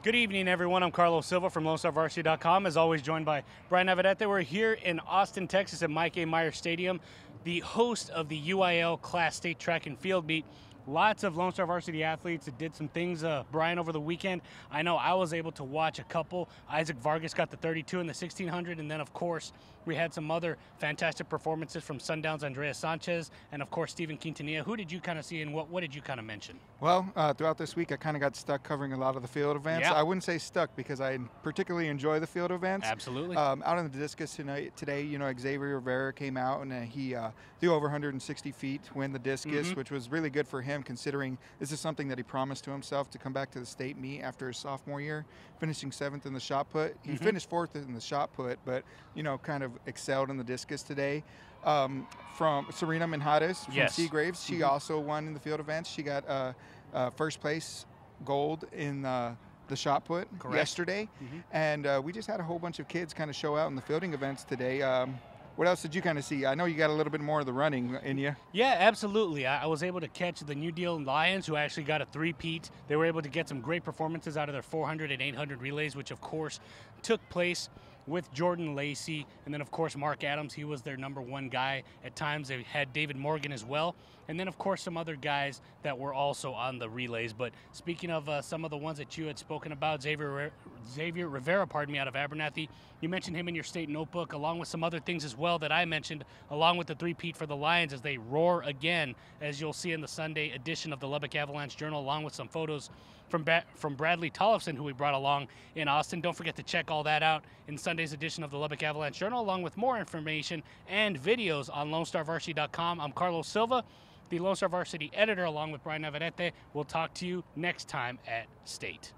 Good evening, everyone. I'm Carlos Silva from LoneStarVarsity.com, as always joined by Bryan Navarette. We're here in Austin, Texas at Mike A. Meyer Stadium, the host of the UIL Class State Track and Field Meet. Lots of Lone Star Varsity athletes that did some things, Brian, over the weekend. I know I was able to watch a couple. Isaac Vargas got the 32 in the 1600, and then, of course, we had some other fantastic performances from Sundown's Andreas Sanchez and, of course, Steven Quintanilla. Who did you kind of see, and what did you kind of mention? Well, throughout this week, I kind of got stuck covering a lot of the field events. Yeah. I wouldn't say stuck because I particularly enjoy the field events. Absolutely. Out on the discus today, you know, Xavier Rivera came out and he threw over 160 feet to win the discus, which was really good for him considering this is something that he promised to himself to come back to the state meet after his sophomore year, finishing 7th in the shot put. He finished 4th in the shot put, but, you know, kind of excelled in the discus today. From Serena Minhares from Seagraves, she also won in the field events. She got first place gold in the shot put yesterday. And we just had a whole bunch of kids kind of show out in the fielding events today. What else did you kind of see? I know you got a little bit more of the running in you. Yeah, absolutely. I was able to catch the New Deal Lions, who actually got a three-peat. They were able to get some great performances out of their 400 and 800 relays, which, of course, took place with Jordan Lacey. And then, of course, Mark Adams. He was their #1 guy. At times, they had David Morgan as well. And then, of course, some other guys that were also on the relays. But speaking of some of the ones that you had spoken about, Xavier Rivera, out of Abernathy, you mentioned him in your state notebook, along with some other things as well that I mentioned, along with the three-peat for the Lions as they roar again, as you'll see in the Sunday edition of the Lubbock Avalanche-Journal, along with some photos from Bradley Tollefson, who we brought along in Austin. Don't forget to check all that out in Sunday's edition of the Lubbock Avalanche-Journal, along with more information and videos on LoneStarVarsity.com. I'm Carlos Silva, the Lone Star Varsity editor, along with Bryan Navarette. We'll talk to you next time at State.